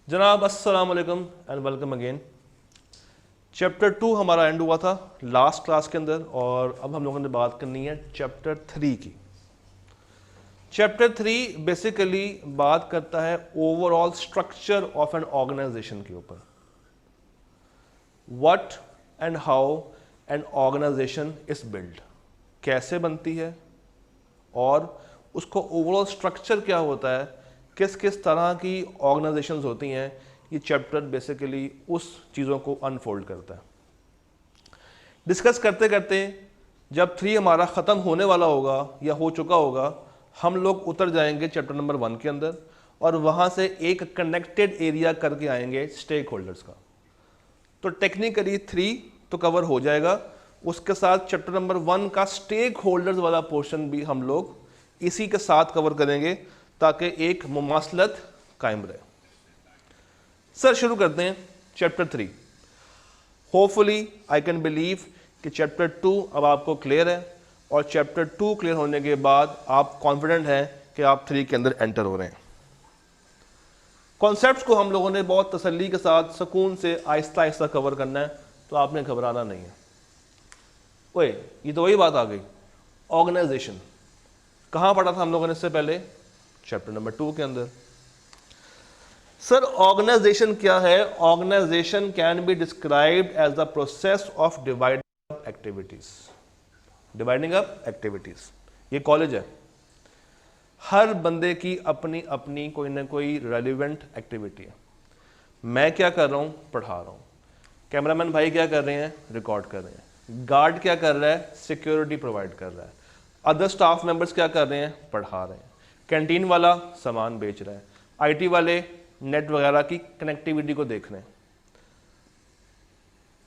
जनाब अस्सलाम वालेकुम एंड वेलकम अगेन। चैप्टर 2 हमारा एंड हुआ था लास्ट क्लास के अंदर और अब हम लोगों ने बात करनी है चैप्टर 3 की। चैप्टर 3 बेसिकली बात करता है overall structure of an organisation के ऊपर। What and how an organisation is build, कैसे बनती है और उसको ओवरऑल स्ट्रक्चर क्या होता है, किस किस तरह की ऑर्गेनाइजेशंस होती हैं। ये चैप्टर बेसिकली उस चीज़ों को अनफोल्ड करता है। डिस्कस करते करते जब 3 हमारा ख़त्म होने वाला होगा या हो चुका होगा, हम लोग उतर जाएंगे चैप्टर नंबर 1 के अंदर और वहाँ से एक कनेक्टेड एरिया करके आएंगे स्टेक होल्डर्स का। तो टेक्निकली 3 तो कवर हो जाएगा, उसके साथ चैप्टर नंबर 1 का स्टेक होल्डर्स वाला पोर्शन भी हम लोग इसी के साथ कवर करेंगे ताकि एक मुमासलत कायम रहे। सर शुरू करते हैं chapter 3। Hopefully I can believe कि चैप्टर 2 अब आपको क्लियर है और चैप्टर 2 क्लियर होने के बाद आप कॉन्फिडेंट हैं कि आप 3 के अंदर एंटर हो रहे हैं। कॉन्सेप्ट्स को हम लोगों ने बहुत तसल्ली के साथ सुकून से आहिस्ता आहिस्ता कवर करना है, तो आपने घबराना नहीं है। ओए ये तो वही बात आ गई, ऑर्गेनाइजेशन कहाँ पढ़ा था हम लोगों ने इससे पहले? चैप्टर नंबर 2 के अंदर। सर ऑर्गेनाइजेशन क्या है? Organisation can be described as the process of dividing up activities. Dividing up activities, ये कॉलेज है, हर बंदे की अपनी अपनी कोई ना कोई रेलिवेंट एक्टिविटी है। मैं क्या कर रहा हूँ? पढ़ा रहा हूँ। कैमरामैन भाई क्या कर रहे हैं? रिकॉर्ड कर रहे हैं। गार्ड क्या कर रहा है? सिक्योरिटी प्रोवाइड कर रहा है। अदर स्टाफ मेंबर्स क्या कर रहे हैं? पढ़ा रहे हैं। कैंटीन वाला सामान बेच रहा है। आईटी वाले नेट वगैरह की कनेक्टिविटी को देख रहे हैं।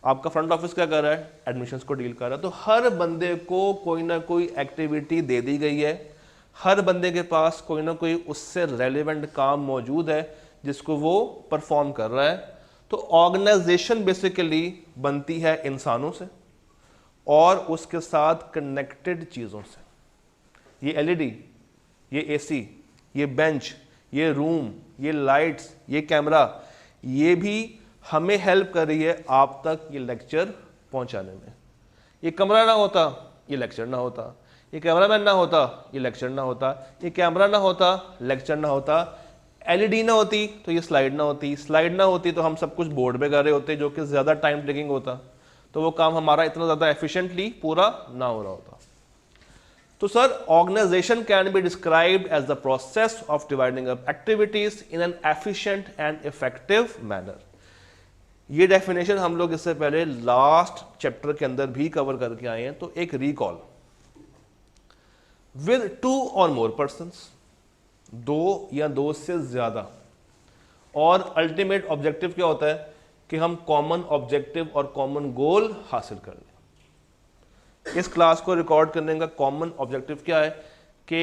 आपका फ्रंट ऑफिस क्या कर रहा है? एडमिशंस को डील कर रहा है। तो हर बंदे को कोई ना कोई एक्टिविटी दे दी गई है, हर बंदे के पास कोई ना कोई उससे रेलेवेंट काम मौजूद है जिसको वो परफॉर्म कर रहा है। तो ऑर्गेनाइजेशन बेसिकली बनती है इंसानों से और उसके साथ कनेक्टेड चीज़ों से। ये एलईडी, ये एसी, ये बेंच, ये रूम, ये लाइट्स, ये कैमरा, ये भी हमें हेल्प कर रही है आप तक ये लेक्चर पहुंचाने में। ये कमरा ना होता ये लेक्चर ना होता, ये कैमरामैन ना होता ये लेक्चर ना होता, ये कैमरा ना होता लेक्चर ना होता, एलईडी ना होती तो ये स्लाइड ना होती, स्लाइड ना होती तो हम सब कुछ बोर्ड पे कर रहे होते जो कि ज़्यादा टाइम टेकिंग होता, तो वो काम हमारा इतना ज़्यादा एफिशिएंटली पूरा ना हो रहा होता। तो sir organization can be described as the process of dividing up activities in an efficient and effective manner. ये डेफिनेशन हम लोग इससे पहले लास्ट चैप्टर के अंदर भी कवर करके आए हैं, तो एक रिकॉल। विद 2 और मोर पर्सन्स, 2 या 2 से ज्यादा, और अल्टीमेट ऑब्जेक्टिव क्या होता है कि हम कॉमन ऑब्जेक्टिव और कॉमन गोल हासिल कर लें। इस क्लास को रिकॉर्ड करने का कॉमन ऑब्जेक्टिव क्या है कि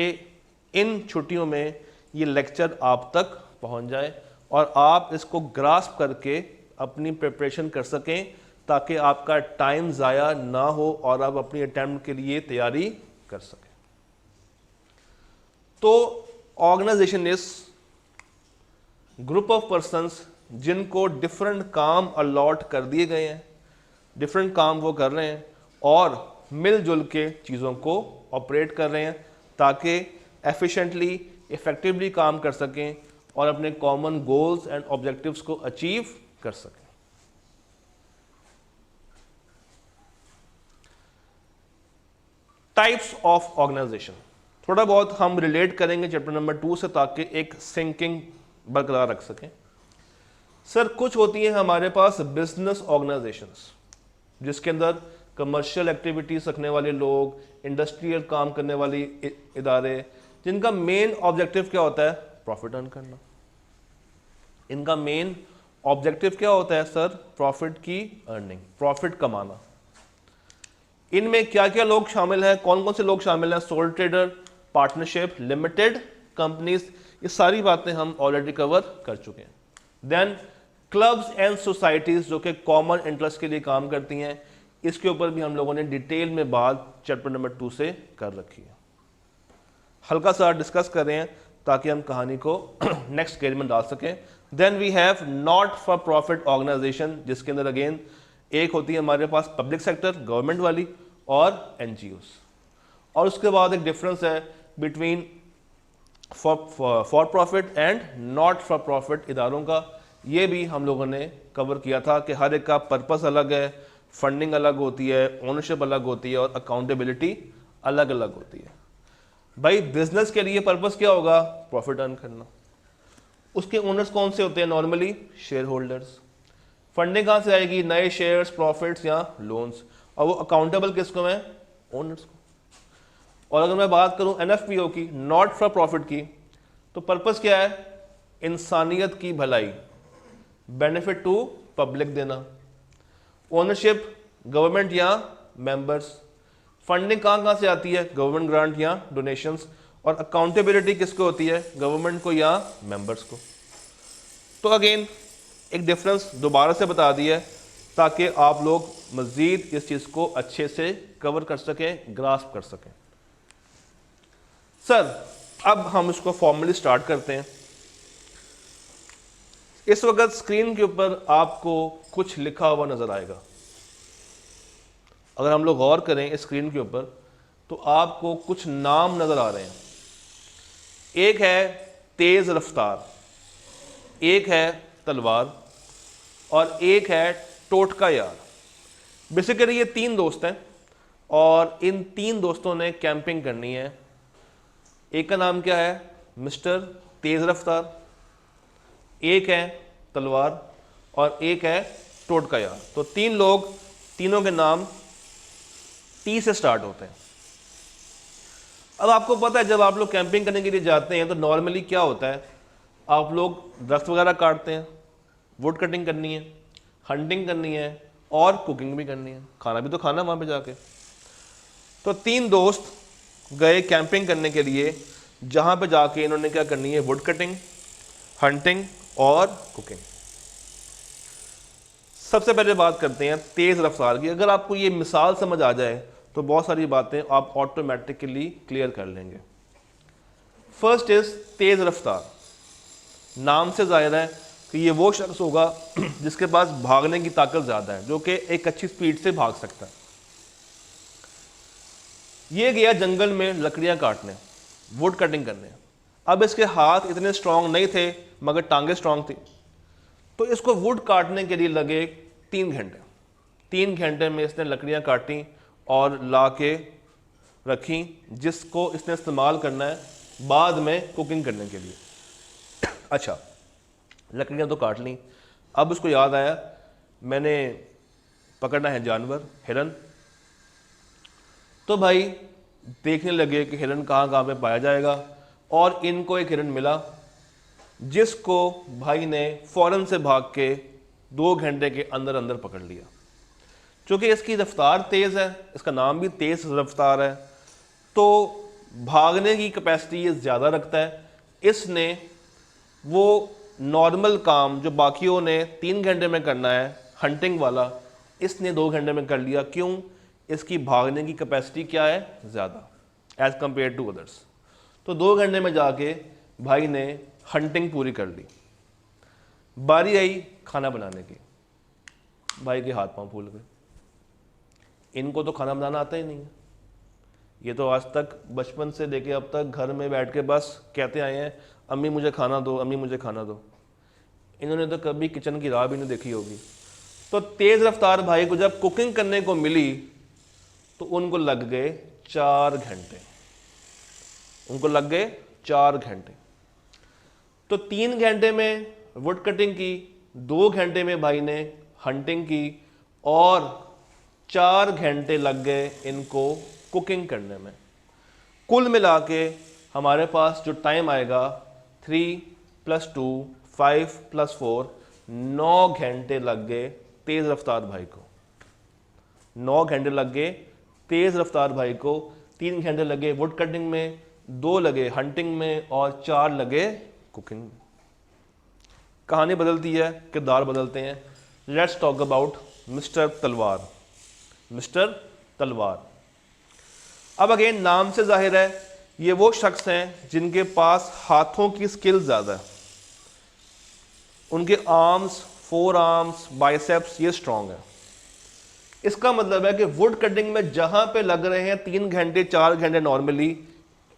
इन छुट्टियों में ये लेक्चर आप तक पहुंच जाए और आप इसको ग्रास्प करके अपनी प्रिपरेशन कर सकें ताकि आपका टाइम ज़ाया ना हो और आप अपनी अटेम्प्ट के लिए तैयारी कर सकें। तो organization is group of persons जिनको डिफरेंट काम अलॉट कर दिए गए हैं, डिफरेंट काम वो कर रहे हैं और मिलजुल के चीज़ों को ऑपरेट कर रहे हैं ताकि एफिशिएंटली इफेक्टिवली काम कर सकें और अपने कॉमन गोल्स एंड ऑब्जेक्टिव्स को अचीव कर सकें। टाइप्स ऑफ ऑर्गेनाइजेशन थोड़ा बहुत हम रिलेट करेंगे चैप्टर नंबर 2 से ताकि एक सिंकिंग बरकरार रख सकें। सर कुछ होती हैं हमारे पास बिजनेस ऑर्गेनाइजेशंस जिसके अंदर कमर्शियल एक्टिविटीज रखने वाले लोग, इंडस्ट्रियल काम करने वाली इदारे, जिनका मेन ऑब्जेक्टिव क्या होता है? प्रॉफिट अर्न करना। इनका मेन ऑब्जेक्टिव क्या होता है सर? प्रॉफिट की अर्निंग, प्रॉफिट कमाना। इनमें क्या क्या लोग शामिल हैं? कौन कौन से लोग शामिल हैं? Soul trader, partnership, limited companies, ये सारी बातें हम ऑलरेडी कवर कर चुके हैं। देन क्लब्स एंड सोसाइटीज जो कि कॉमन इंटरेस्ट के लिए काम करती हैं, इसके ऊपर भी हम लोगों ने डिटेल में बात चैप्टर नंबर 2 से कर रखी है। हल्का सा डिस्कस कर रहे हैं ताकि हम कहानी को नेक्स्ट स्टेज में डाल सकें। Then we have not for profit organization, जिसके अंदर अगेन एक होती है हमारे पास पब्लिक सेक्टर गवर्नमेंट वाली और एनजीओस, और उसके बाद एक डिफरेंस है between for profit and not for profit इदारों का। ये भी हम लोगों ने कवर किया था कि हर एक का पर्पस अलग है, फंडिंग अलग होती है, ओनरशिप अलग होती है और अकाउंटेबिलिटी अलग अलग होती है। भाई बिजनेस के लिए पर्पस क्या होगा? प्रॉफिट अर्न करना। उसके ओनर्स कौन से होते हैं? Normally share holders. फंडिंग कहाँ से आएगी? नए शेयर्स, प्रॉफिट्स या लोन्स। और वो अकाउंटेबल किसको है? ओनर्स को। और अगर मैं बात करूं एनएफपीओ की, नॉट फॉर प्रॉफिट की, तो पर्पस क्या है? इंसानियत की भलाई, बेनिफिट टू पब्लिक देना। ओनरशिप गवर्नमेंट या मेंबर्स। फंडिंग कहाँ कहाँ से आती है? गवर्नमेंट ग्रांट या डोनेशंस। और अकाउंटेबिलिटी किसको होती है? गवर्नमेंट को या मेंबर्स को। तो अगेन एक डिफरेंस दोबारा से बता दिया है ताकि आप लोग मज़ीद इस चीज़ को अच्छे से कवर कर सकें, ग्रास्प कर सकें। सर अब हम इसको फॉर्मली स्टार्ट करते हैं। इस वक्त स्क्रीन के ऊपर आपको कुछ लिखा हुआ नजर आएगा। अगर हम लोग गौर करें इस स्क्रीन के ऊपर तो आपको कुछ नाम नजर आ रहे हैं। एक है तेज रफ्तार, एक है तलवार और एक है टोटका यार। बेसिकली ये तीन दोस्त हैं और इन तीन दोस्तों ने कैंपिंग करनी है। एक का नाम क्या है? मिस्टर तेज रफ्तार, एक है तलवार और एक है टोटका यार। तो तीन लोग, तीनों के नाम टी से स्टार्ट होते हैं। अब आपको पता है जब आप लोग कैंपिंग करने के लिए जाते हैं तो नॉर्मली क्या होता है, आप लोग दरख्त वगैरह काटते हैं, वुड कटिंग करनी है, हंटिंग करनी है और कुकिंग भी करनी है, खाना भी तो खाना वहाँ पे जाके। तो तीन दोस्त गए कैंपिंग करने के लिए, जहाँ पे जाके इन्होंने क्या करनी है? वुड कटिंग, हंटिंग और कुकिंग। सबसे पहले बात करते हैं तेज़ रफ्तार की। अगर आपको ये मिसाल समझ आ जाए तो बहुत सारी बातें आप ऑटोमेटिकली क्लियर कर लेंगे। फर्स्ट इज तेज़ रफ्तार। नाम से जाहिर है कि ये वो शख्स होगा जिसके पास भागने की ताकत ज़्यादा है, जो कि एक अच्छी स्पीड से भाग सकता है। ये गया जंगल में लकड़ियाँ काटने, वुड कटिंग करने। अब इसके हाथ इतने स्ट्रांग नहीं थे मगर टांगे स्ट्रांग थी, तो इसको वुड काटने के लिए लगे 3 घंटे। 3 घंटे में इसने लकड़ियाँ काटी और ला के रखी, जिसको इसने इस्तेमाल करना है बाद में कुकिंग करने के लिए। अच्छा, लकड़ियाँ तो काट ली। अब उसको याद आया मैंने पकड़ना है जानवर, हिरन। तो भाई देखने लगे कि हिरन कहाँ कहाँ पे पाया जाएगा, और इनको एक हिरन मिला जिसको भाई ने फ़ौरन से भाग के 2 घंटे के अंदर अंदर पकड़ लिया। चूँकि इसकी रफ्तार तेज़ है, इसका नाम भी तेज़ रफ्तार है, तो भागने की कैपेसिटी ये ज़्यादा रखता है। इसने वो नॉर्मल काम जो बाकियों ने 3 घंटे में करना है, हंटिंग वाला, इसने 2 घंटे में कर लिया। क्यों? इसकी भागने की कैपेसिटी क्या है? ज़्यादा एज़ कम्पेयर टू अदर्स। तो 2 घंटे में जाके भाई ने हंटिंग पूरी कर ली। बारी आई खाना बनाने की, भाई के हाथ पांव फूल गए। इनको तो खाना बनाना आता ही नहीं है। ये तो आज तक बचपन से लेके अब तक घर में बैठ के बस कहते आए हैं अम्मी मुझे खाना दो, अम्मी मुझे खाना दो। इन्होंने तो कभी किचन की राह भी नहीं देखी होगी। तो तेज़ रफ्तार भाई को जब कुकिंग करने को मिली तो उनको लग गए 4 घंटे। उनको लग गए 4 घंटे। तो 3 घंटे में वुड कटिंग की, 2 घंटे में भाई ने हंटिंग की और 4 घंटे लग गए इनको कुकिंग करने में। कुल मिला के हमारे पास जो टाइम आएगा 3 + 2 5 + 4 9 घंटे लग गए तेज़ रफ्तार भाई को। 9 घंटे लग गए तेज़ रफ्तार भाई को। 3 घंटे लगे वुड कटिंग में, 2 लगे हंटिंग में और 4 लगे कुकिंग में। कहानी बदलती है, किरदार बदलते हैं। लेट्स टॉक अबाउट मिस्टर तलवार। मिस्टर तलवार, अब अगेन नाम से जाहिर है ये वो शख्स हैं जिनके पास हाथों की स्किल ज़्यादा है। उनके आर्म्स, फोर आर्म्स, बाइसेप्स ये स्ट्रांग है। इसका मतलब है कि वुड कटिंग में जहां पे लग रहे हैं 3 घंटे 4 घंटे नॉर्मली,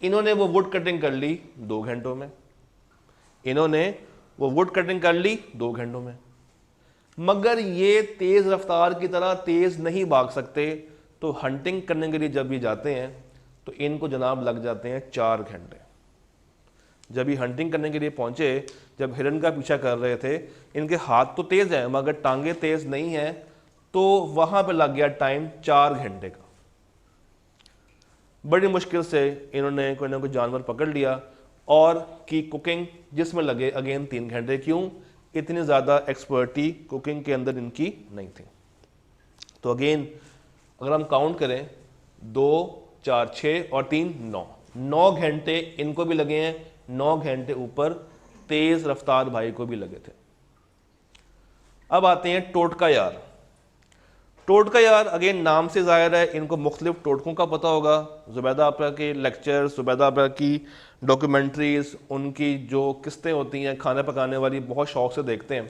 इन्होंने वो वुड कटिंग कर ली 2 घंटों में, इन्होंने वो वुड कटिंग कर ली 2 घंटों में। मगर ये तेज रफ्तार की तरह तेज नहीं भाग सकते, तो हंटिंग करने के लिए जब ये जाते हैं तो इनको जनाब लग जाते हैं 4 घंटे। जब ये हंटिंग करने के लिए पहुंचे, जब हिरन का पीछा कर रहे थे, इनके हाथ तो तेज हैं मगर टांगे तेज नहीं हैं, तो वहां पे लग गया टाइम 4 घंटे का। बड़ी मुश्किल से इन्होंने कोई ना कोई जानवर पकड़ लिया और की कुकिंग, जिसमें लगे अगेन 3 घंटे। क्यों? इतनी ज़्यादा एक्सपर्टी कुकिंग के अंदर इनकी नहीं थी। तो अगेन अगर हम काउंट करें 2 4 6 और 3 9 घंटे इनको भी लगे हैं, 9 घंटे ऊपर तेज रफ्तार भाई को भी लगे थे। अब आते हैं टोटका यार। टोटका यार अगेन नाम से ज़ाहिर है इनको मुख्तलिफ टोटकों का पता होगा। ज़ुबैदा आपा के लेक्चर, ज़ुबैदा आपा की डॉक्यूमेंट्रीज़, उनकी जो किस्तें होती हैं खाने पकाने वाली, बहुत शौक से देखते हैं।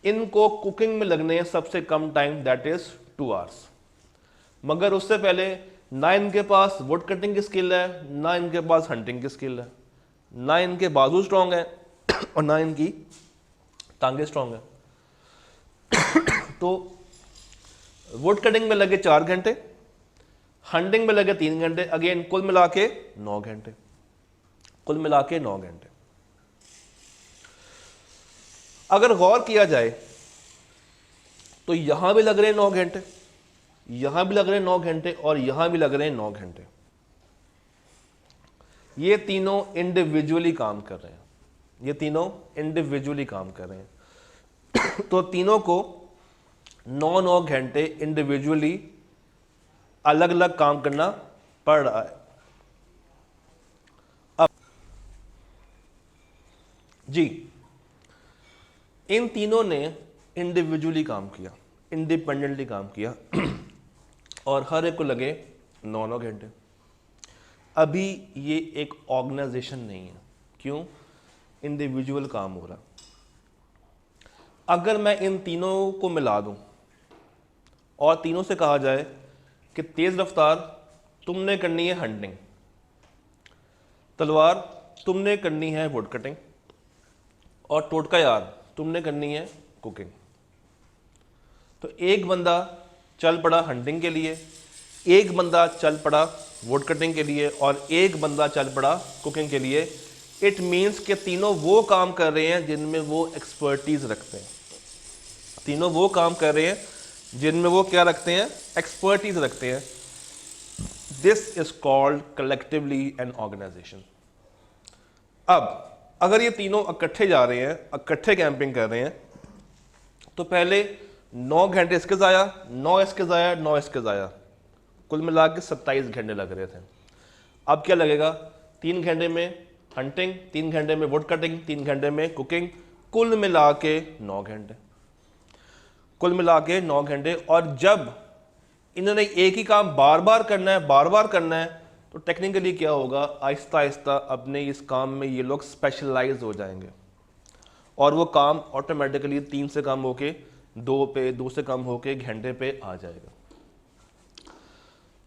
इनको कुकिंग में लगने हैं सबसे कम टाइम, दैट इज़ 2 आवर्स। मगर उससे पहले ना इनके पास वुड कटिंग की स्किल है, ना इनके पास हंटिंग की स्किल है, ना इनके बाजू स्ट्रॉन्ग है और ना इनकी टांगे स्ट्रॉन्ग है। तो वुड कटिंग में लगे 4 घंटे, हंटिंग में लगे 3 घंटे, अगेन कुल मिला के 9 घंटे, कुल मिला के 9 घंटे। अगर गौर किया जाए तो यहां भी लग रहे हैं 9 घंटे, यहां भी लग रहे हैं 9 घंटे और यहां भी लग रहे हैं 9 घंटे। ये तीनों इंडिविजुअली काम कर रहे हैं, ये तीनों इंडिविजुअली काम कर रहे हैं। तो तीनों को 9 घंटे इंडिविजुअली अलग अलग काम करना पड़ रहा है। अब जी, इन तीनों ने इंडिविजुअली काम किया, इंडिपेंडेंटली काम किया और हर एक को लगे 9 घंटे। अभी ये एक ऑर्गेनाइजेशन नहीं है। क्यों? इंडिविजुअल काम हो रहा। अगर मैं इन तीनों को मिला दूं और तीनों से कहा जाए कि तेज रफ्तार तुमने करनी है हंटिंग, तलवार तुमने करनी है वुड कटिंग और टोटका यार तुमने करनी है कुकिंग, तो एक बंदा चल पड़ा हंटिंग के लिए, एक बंदा चल पड़ा वुड कटिंग के लिए और एक बंदा चल पड़ा कुकिंग के लिए। इट मीन्स कि तीनों वो काम कर रहे हैं जिनमें वो एक्सपर्टीज रखते हैं, तीनों वो काम कर रहे हैं जिनमें वो क्या रखते हैं? एक्सपर्टीज रखते हैं। This is called collectively an organization. अब अगर ये तीनों इकट्ठे जा रहे हैं, इकट्ठे कैंपिंग कर रहे हैं, तो पहले 9 घंटे इसके ज़ाया, 9 इसके ज़ाया, 9 इसके ज़ाया, कुल मिला के 27 घंटे लग रहे थे। अब क्या लगेगा? 3 घंटे में हंटिंग, 3 घंटे में वुड कटिंग, 3 घंटे में कुकिंग, कुल मिला के 9 घंटे, कुल मिला के 9 घंटे। और जब इन्होंने एक ही काम बार बार करना है, बार बार करना है, तो टेक्निकली क्या होगा? आहिस्ता आहिस्ता अपने इस काम में ये लोग स्पेशलाइज हो जाएंगे और वो काम ऑटोमेटिकली 3 से कम होके 2 पे, 2 से कम होके घंटे पे आ जाएगा।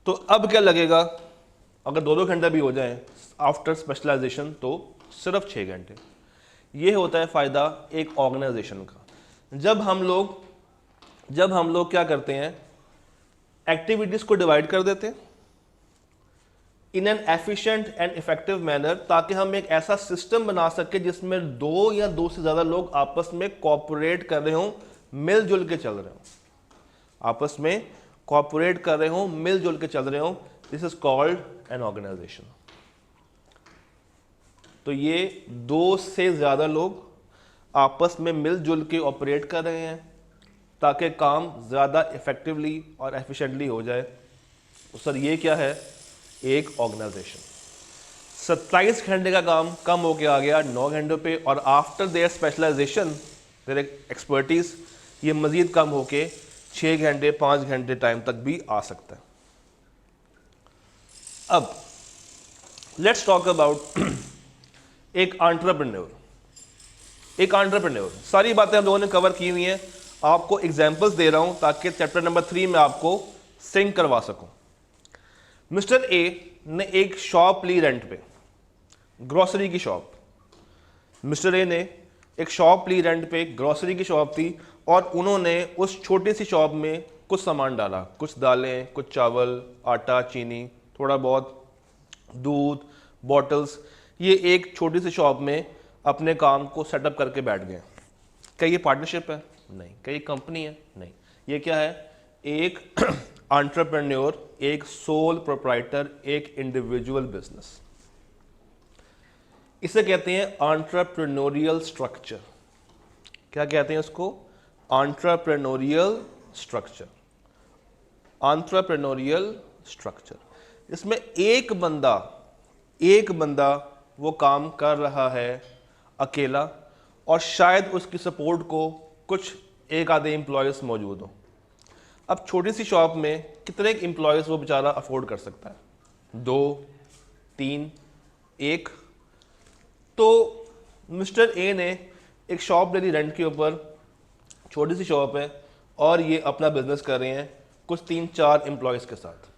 तो अब क्या लगेगा? अगर 2-2 घंटे भी हो जाएं आफ्टर स्पेशलाइजेशन तो सिर्फ 6 घंटे। ये होता है फ़ायदा एक ऑर्गेनाइजेशन का। जब हम लोग क्या करते हैं, एक्टिविटीज़ को डिवाइड कर देते हैं इन an efficient and effective manner, ताकि हम एक ऐसा सिस्टम बना सके जिसमें 2 या 2 से ज़्यादा लोग आपस में कोऑपरेट कर रहे हों, मिलजुल के चल रहे हों, आपस में कोऑपरेट कर रहे हों, मिलजुल के चल रहे हों। This is called an organization. तो ये 2 से ज़्यादा लोग आपस में मिलजुल के ऑपरेट कर रहे हैं ताकि काम ज़्यादा इफेक्टिवली और एफिशिएंटली हो जाए। तो सर ये क्या है? एक ऑर्गेनाइजेशन। 27 घंटे का काम कम होके आ गया 9 घंटों पे, और after their specialization, their expertise, ये मज़ीद कम होके 6 घंटे 5 घंटे टाइम तक भी आ सकता है। अब लेट्स टॉक अबाउट एक एंटरप्रेन्योर। एक एंटरप्रेन्योर। सारी बातें हम लोगों ने कवर की हुई हैं, आपको एग्जांपल्स दे रहा हूं ताकि चैप्टर नंबर 3 में आपको सिंक करवा सकूं। मिस्टर ए ने एक शॉप ली रेंट पे, ग्रोसरी की शॉप। मिस्टर ए ने एक शॉप ली रेंट पे, ग्रोसरी की शॉप थी, और उन्होंने उस छोटी सी शॉप में कुछ सामान डाला, कुछ दालें, कुछ चावल, आटा, चीनी, थोड़ा बहुत दूध, बॉटल्स। ये एक छोटी सी शॉप में अपने काम को सेटअप करके बैठ गए। क्या ये पार्टनरशिप है? नहीं। क्या ये कंपनी है? नहीं। ये क्या है? एक एंटरप्रेन्योर, एक सोल प्रोप्राइटर, एक इंडिविजुअल बिजनेस। इसे कहते हैं एंटरप्रेन्योरियल स्ट्रक्चर। क्या कहते हैं इसको? Entrepreneurial structure. Entrepreneurial structure. इसमें एक बंदा वो काम कर रहा है अकेला, और शायद उसकी सपोर्ट को कुछ एक आधे एम्प्लॉयज़ मौजूद हो। अब छोटी सी शॉप में कितने एम्प्लॉयज़ वो बेचारा अफोर्ड कर सकता है? 2, 3, 1। तो मिस्टर ए ने एक शॉप ले ली रेंट के ऊपर, छोटी सी शॉप है, और ये अपना बिजनेस कर रहे हैं कुछ 3-4 एम्प्लॉयज़ के साथ।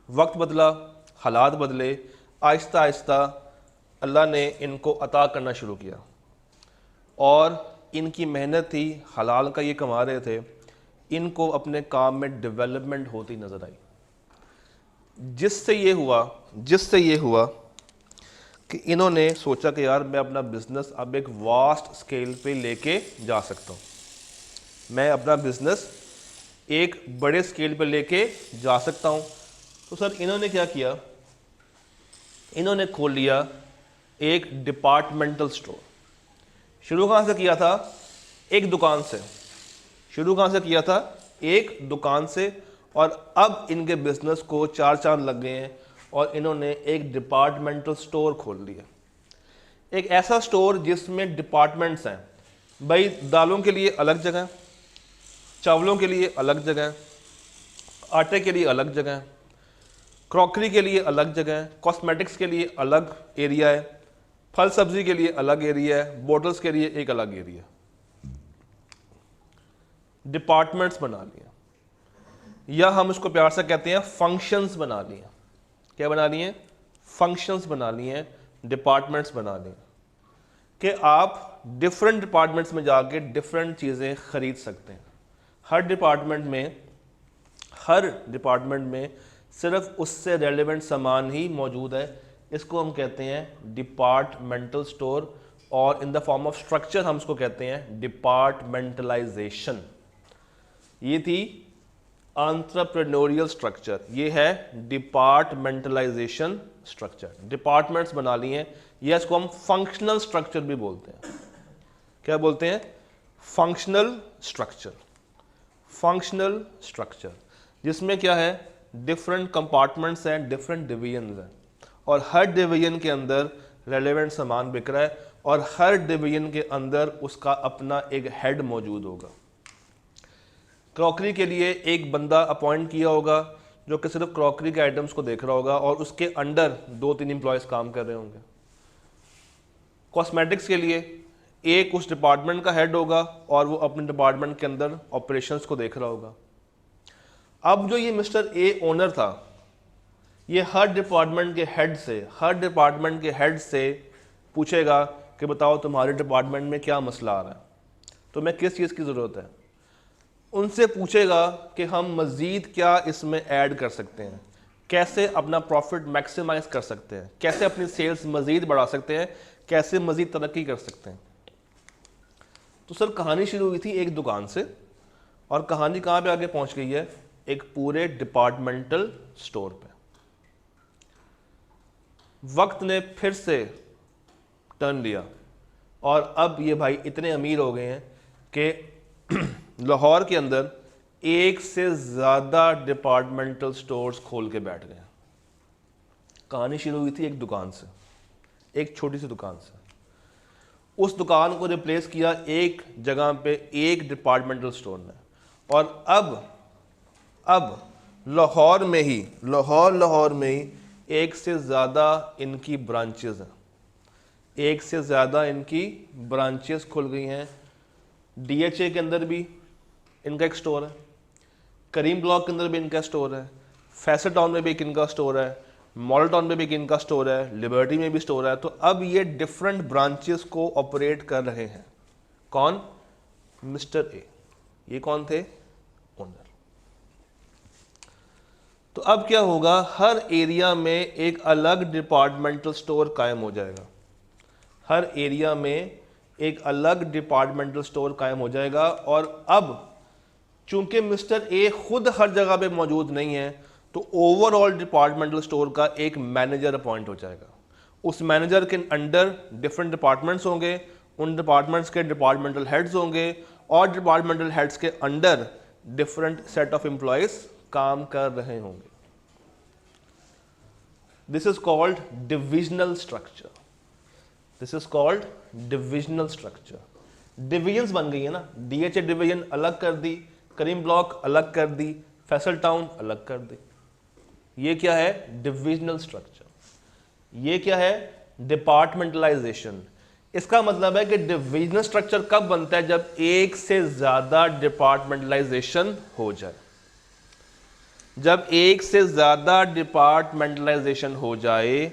वक्त बदला, हालात बदले, आहिस्ता आहिस्ता अल्लाह ने इनको अता करना शुरू किया, और इनकी मेहनत थी, हलाल का ये कमा रहे थे, इनको अपने काम में डेवलपमेंट होती नज़र आई। जिससे ये हुआ कि इन्होंने सोचा कि यार मैं अपना बिज़नेस अब एक वास्ट स्केल पे लेके जा सकता हूँ, मैं अपना बिज़नेस एक बड़े स्केल पे लेके जा सकता हूँ। तो सर इन्होंने क्या किया? इन्होंने खोल लिया एक डिपार्टमेंटल स्टोर। शुरू कहाँ से किया था? एक दुकान से। शुरू कहाँ से किया था? एक दुकान से। और अब इनके बिजनेस को 4 चांद लग गए हैं, और इन्होंने एक डिपार्टमेंटल स्टोर खोल लिया। एक ऐसा स्टोर जिसमें डिपार्टमेंट्स हैं। भाई दालों के लिए अलग जगह, चावलों के लिए अलग जगह, आटे के लिए अलग जगह, क्रॉकरी के लिए अलग जगह, कॉस्मेटिक्स के लिए अलग एरिया है, फल सब्जी के लिए अलग एरिया है, बोटल्स के लिए एक अलग एरिया। डिपार्टमेंट्स बना लिया, या हम इसको प्यार से कहते हैं फंक्शंस बना लिए। क्या बना लिए? फंक्शंस बना लिए, डिपार्टमेंट्स बना लिए, कि आप डिफरेंट डिपार्टमेंट्स में जाके डिफरेंट चीज़ें खरीद सकते हैं। हर डिपार्टमेंट में सिर्फ उससे रेलेवेंट सामान ही मौजूद है। इसको हम कहते हैं डिपार्टमेंटल स्टोर, और इन द फॉर्म ऑफ स्ट्रक्चर हम इसको कहते हैं डिपार्टमेंटलाइजेशन। ये थी एंटरप्रेन्योरियल स्ट्रक्चर, ये है डिपार्टमेंटलाइजेशन स्ट्रक्चर। डिपार्टमेंट्स बना लिए हैं, या इसको हम फंक्शनल स्ट्रक्चर भी बोलते हैं। क्या बोलते हैं? Functional structure. फंक्शनल स्ट्रक्चर जिसमें क्या है? डिफरेंट कंपार्टमेंट्स हैं, डिफरेंट डिवीजन्स हैं, और हर डिवीजन के अंदर रेलेवेंट सामान बिक रहा है, और हर डिवीजन के अंदर उसका अपना एक हेड मौजूद होगा। क्रॉकरी के लिए एक बंदा अपॉइंट किया होगा जो कि सिर्फ क्रॉकरी के आइटम्स को देख रहा होगा, और उसके अंडर 2-3 एम्प्लॉयज़ काम कर रहे होंगे। कॉस्मेटिक्स के लिए एक उस डिपार्टमेंट का हेड होगा, और वो अपने डिपार्टमेंट के अंदर ऑपरेशंस को देख रहा होगा। अब जो ये मिस्टर ए ओनर था, ये हर डिपार्टमेंट के हेड से पूछेगा कि बताओ तुम्हारे डिपार्टमेंट में क्या मसला आ रहा है, तुम्हें किस चीज़ की ज़रूरत है। उनसे पूछेगा कि हम मज़ीद क्या इसमें ऐड कर सकते हैं, कैसे अपना प्रॉफिट मैक्सिमाइज कर सकते हैं, कैसे अपनी सेल्स मज़ीद बढ़ा सकते हैं, कैसे मज़ीद तरक्की कर सकते हैं। तो सर कहानी शुरू हुई थी एक दुकान से, और कहानी कहाँ पे आगे पहुँच गई है? एक पूरे डिपार्टमेंटल स्टोर पे। वक्त ने फिर से टर्न लिया, और अब ये भाई इतने अमीर हो गए हैं कि लाहौर के अंदर 1 से ज़्यादा डिपार्टमेंटल स्टोर्स खोल के बैठ गए। कहानी शुरू हुई थी एक दुकान से, एक छोटी सी दुकान से। उस दुकान को रिप्लेस किया एक जगह पे एक डिपार्टमेंटल स्टोर ने, और अब लाहौर में ही 1 से ज़्यादा इनकी ब्रांचेस हैं। एक से ज़्यादा इनकी ब्रांचेस खुल गई हैं। DHA के अंदर भी इनका एक स्टोर है, करीम ब्लॉक के अंदर भी इनका स्टोर है, फैसल टाउन में भी एक इनका स्टोर है, मॉडल टाउन में भी एक इनका स्टोर है, लिबर्टी में भी स्टोर है। तो अब ये डिफरेंट ब्रांचेस को ऑपरेट कर रहे हैं। कौन? Mister A. ये कौन थे? ओनर। तो अब क्या होगा, हर एरिया में एक अलग डिपार्टमेंटल स्टोर कायम हो जाएगा। हर एरिया में एक अलग डिपार्टमेंटल स्टोर कायम हो जाएगा। और अब चूंकि मिस्टर ए खुद हर जगह पे मौजूद नहीं है, तो ओवरऑल डिपार्टमेंटल स्टोर का एक मैनेजर अपॉइंट हो जाएगा। उस मैनेजर के अंडर डिफरेंट डिपार्टमेंट्स होंगे, उन डिपार्टमेंट्स के डिपार्टमेंटल हेड्स होंगे, और डिपार्टमेंटल हेड्स के under different set of employees काम कर रहे होंगे। This is called divisional structure. This is called divisional structure. Divisions बन गई है ना, DHA डिवीजन अलग कर दी, करीम ब्लॉक अलग कर दी, फैसल टाउन अलग कर दी। ये क्या है? Divisional structure. ये क्या है? डिपार्टमेंटलाइजेशन। इसका मतलब है कि डिविजनल स्ट्रक्चर कब बनता है? जब एक से ज्यादा डिपार्टमेंटलाइजेशन हो जाए। जब एक से ज्यादा डिपार्टमेंटलाइजेशन हो जाए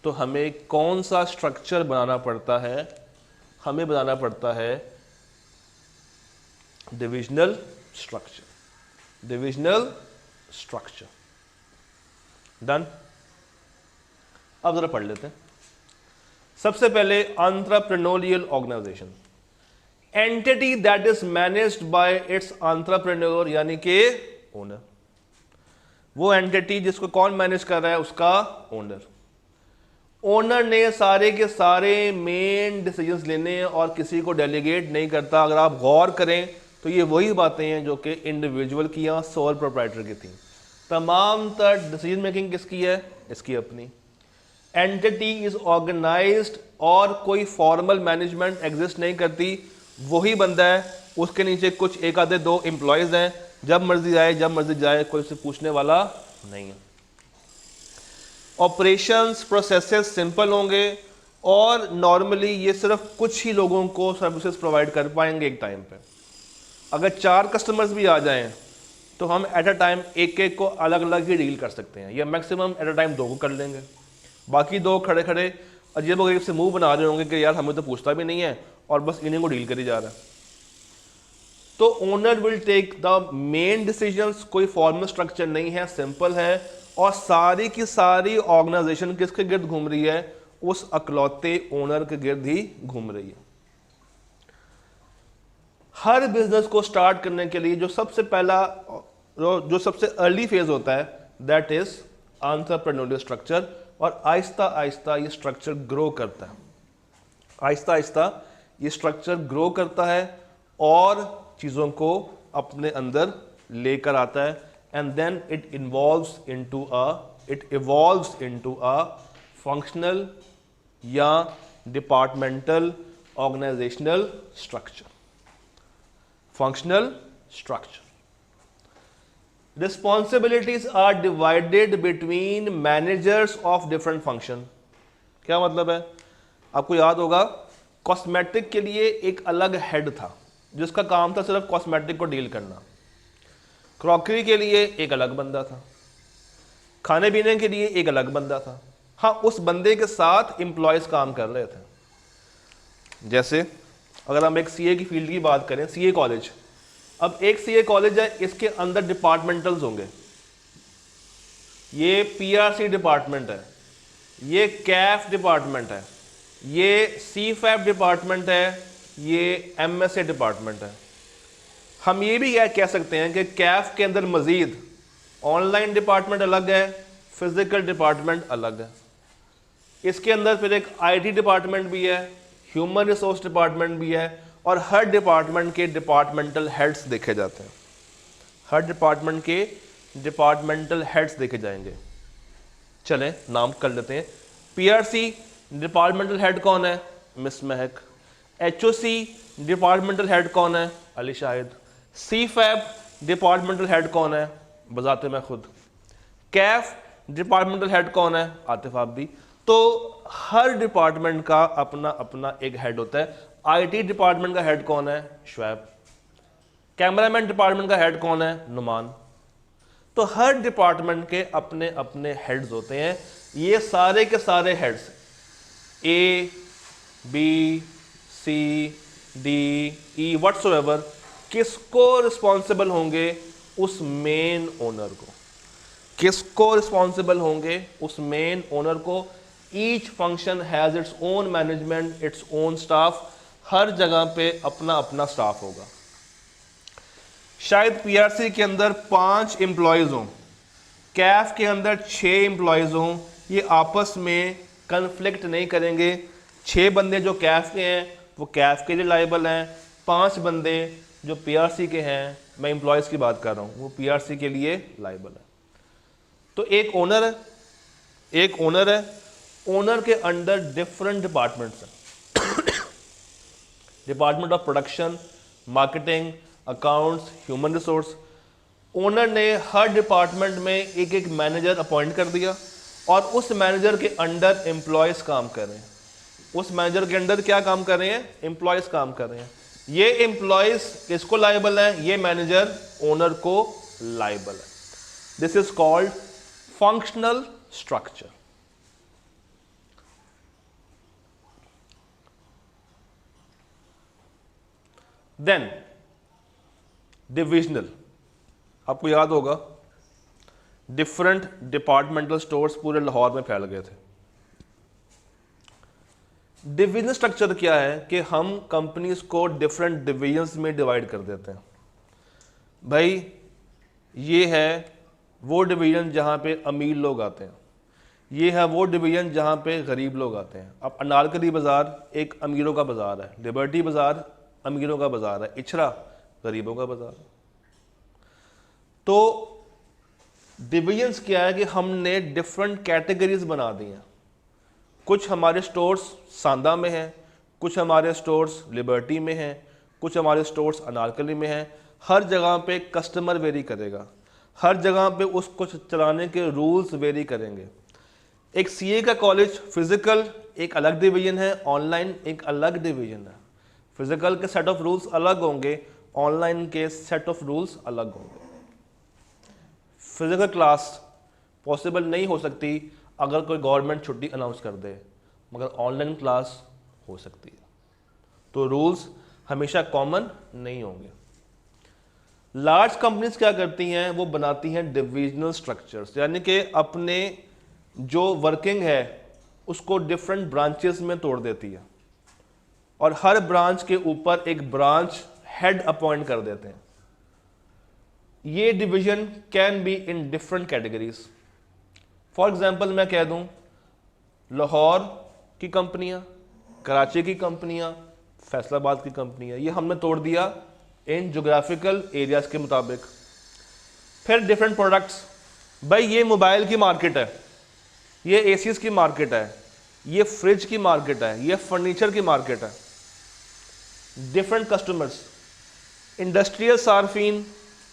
तो हमें कौन सा स्ट्रक्चर बनाना पड़ता है? हमें बनाना पड़ता है divisional structure. Divisional structure done. अब जरा पढ़ लेते हैं। सबसे पहले entrepreneurial organization, entity that is managed by its entrepreneur, यानी कि ओनर। वो एंटिटी जिसको कौन मैनेज कर रहा है? उसका ओनर। ओनर ने सारे के सारे मेन डिसीजंस लेने हैं और किसी को डेलीगेट नहीं करता। अगर आप गौर करें तो ये वही बातें हैं जो कि इंडिविजुअल की या सोल प्रोप्राइटर की थी। तमाम तर डिसीजन मेकिंग किसकी है? इसकी अपनी। एंटिटी इज ऑर्गेनाइज्ड और कोई फॉर्मल मैनेजमेंट एग्जिस्ट नहीं करती। वही बंदा है, उसके नीचे कुछ एक आधे दो एम्प्लॉयज हैं, जब मर्जी आए जब मर्जी जाए, कोई उससे पूछने वाला नहीं है। ऑपरेशंस प्रोसेसेस सिंपल होंगे और नॉर्मली ये सिर्फ कुछ ही लोगों को सर्विसेज प्रोवाइड कर पाएंगे एक टाइम पे। अगर 4 कस्टमर्स भी आ जाएं तो हम एट अ टाइम एक एक को अलग अलग ही डील कर सकते हैं, या मैक्सिमम एट अ टाइम 2 को कर लेंगे। बाकी 2 खड़े खड़े अजीब गरीब से मुंह बना रहे होंगे कि यार हमें तो पूछता भी नहीं है और बस इन्हीं को डील करी जा रहा है। तो owner will take the main decisions. कोई फॉर्मल स्ट्रक्चर नहीं है, सिंपल है, और सारी की सारी ऑर्गेनाइजेशन किसके गिर्द घूम रही है? उस अकलौते ओनर के गिर्द ही घूम रही है। हर बिजनेस को स्टार्ट करने के लिए जो सबसे अर्ली फेज होता है दैट इज एंटरप्रेन्योरियल स्ट्रक्चर, और आहिस्ता आहिस्ता ये स्ट्रक्चर ग्रो करता है। आहिस्ता आहिस्ता ये स्ट्रक्चर ग्रो करता है और चीज़ों को अपने अंदर लेकर आता है, and then it evolves into a functional या departmental organisational structure. Functional structure. Responsibilities are divided between managers of different function। क्या मतलब है? आपको याद होगा कॉस्मेटिक के लिए एक अलग हेड था जिसका काम था सिर्फ कॉस्मेटिक को डील करना। क्रॉकरी के लिए एक अलग बंदा था, खाने पीने के लिए एक अलग बंदा था। हाँ, उस बंदे के साथ एम्प्लॉयज काम कर रहे थे। जैसे अगर हम एक सीए की फील्ड की बात करें, सीए कॉलेज, अब एक सीए कॉलेज है, इसके अंदर डिपार्टमेंटल्स होंगे। ये पीआरसी डिपार्टमेंट है, ये कैफ डिपार्टमेंट है, ये सीफैप डिपार्टमेंट है, ये एमएसए डिपार्टमेंट है। हम ये भी कह सकते हैं कि कैफ के अंदर मजीद ऑनलाइन डिपार्टमेंट अलग है, फिजिकल डिपार्टमेंट अलग है। इसके अंदर फिर एक आईटी डिपार्टमेंट भी है, ह्यूमन रिसोर्स डिपार्टमेंट भी है, और हर डिपार्टमेंट के डिपार्टमेंटल हेड्स देखे जाते हैं। हर डिपार्टमेंट के डिपार्टमेंटल हेड्स देखे जाएंगे। चलें नाम कर लेते हैं। पीआरसी डिपार्टमेंटल हेड कौन है? मिस महक। एचओसी डिपार्टमेंटल हेड कौन है? अली शाहिद। सीफैप डिपार्टमेंटल हेड कौन है? बजाते मैं खुद। कैफ डिपार्टमेंटल हेड कौन है? आतिफ आबदी। तो हर डिपार्टमेंट का अपना अपना एक हेड होता है। आईटी डिपार्टमेंट का हेड कौन है? शुएब। कैमरामैन डिपार्टमेंट का हेड कौन है? नुमान। तो हर डिपार्टमेंट के अपने अपने हेड्स होते हैं। ये सारे के सारे heads A B C D E whatsoever किसको रिस्पॉन्सिबल होंगे? उस मेन ओनर को। किसको रिस्पॉन्सिबल होंगे? उस मेन ओनर को। Each function has its own management, its own staff. हर जगह पे अपना अपना स्टाफ होगा। शायद पीआरसी के अंदर 5 एम्प्लॉयज हों, कैफ के अंदर 6 एम्प्लॉयज हों, ये आपस में कन्फ्लिक्ट नहीं करेंगे। 6 बंदे जो कैफ के हैं वो कैफ के लिए लाइबल हैं, 5 बंदे जो पीआरसी के हैं, मैं एम्प्लॉयज की बात कर रहा हूँ, वो पीआरसी के लिए लाइबल है। तो एक ओनर है, एक ओनर है, ओनर के अंडर डिफरेंट डिपार्टमेंट्स हैं। Department of production, marketing, accounts, human resource. Owner ने हर डिपार्टमेंट में एक एक मैनेजर अपॉइंट कर दिया और उस मैनेजर के अंडर एम्प्लॉयज काम कर रहे हैं। उस मैनेजर के अंडर क्या काम कर रहे हैं? एम्प्लॉयज काम कर रहे हैं। ये एम्प्लॉयज किसको लायबल है? ये मैनेजर ओनर को लायबल है। This is called functional structure. Then divisional, आपको याद होगा डिफरेंट डिपार्टमेंटल स्टोर्स पूरे लाहौर में फैल गए थे। डिविजनल स्ट्रक्चर क्या है कि हम कंपनीज को डिफरेंट डिविजन्स में डिवाइड कर देते हैं। भाई ये है वो डिवीजन जहाँ पे अमीर लोग आते हैं, ये है वो डिवीजन जहाँ पे गरीब लोग आते हैं। अब अनारकली बाज़ार एक अमीरों का बाज़ार है, लिबर्टी बाज़ार अमीरों का बाज़ार है, इचरा गरीबों का बाज़ार है। तो डिवीजन्स क्या है कि हमने डिफरेंट कैटेगरीज बना दी हैं। कुछ हमारे स्टोर्स सांदा में हैं, कुछ हमारे स्टोर्स लिबर्टी में हैं, कुछ हमारे स्टोर्स अनारकली में हैं। हर जगह पे कस्टमर वेरी करेगा, हर जगह पे उसको चलाने के रूल्स वेरी करेंगे। एक सीए का कॉलेज फिजिकल एक अलग डिवीजन है, ऑनलाइन एक अलग डिवीजन है। फिजिकल के सेट ऑफ रूल्स अलग होंगे, ऑनलाइन के सेट ऑफ रूल्स अलग होंगे। फिजिकल क्लास पॉसिबल नहीं हो सकती अगर कोई गवर्नमेंट छुट्टी अनाउंस कर दे, मगर ऑनलाइन क्लास हो सकती है। तो रूल्स हमेशा कॉमन नहीं होंगे। लार्ज कंपनीज क्या करती हैं? वो बनाती हैं डिविजनल स्ट्रक्चर्स, यानी कि अपने जो वर्किंग है उसको डिफरेंट ब्रांचेस में तोड़ देती है और हर ब्रांच के ऊपर एक ब्रांच हेड अपॉइंट कर देते हैं। ये division can be in different categories. For example मैं कह दूं लाहौर की कंपनियां, कराची की कंपनियां, फैसलाबाद की कंपनियां, ये हमने तोड़ दिया इन जोग्राफिकल एरियाज के मुताबिक। फिर डिफरेंट प्रोडक्ट्स, भाई ये मोबाइल की मार्केट है, ये एसीज की मार्केट है, ये फ्रिज की मार्केट है, ये फर्नीचर की मार्केट है। डिफरेंट कस्टमर्स, इंडस्ट्रियल सार्फिन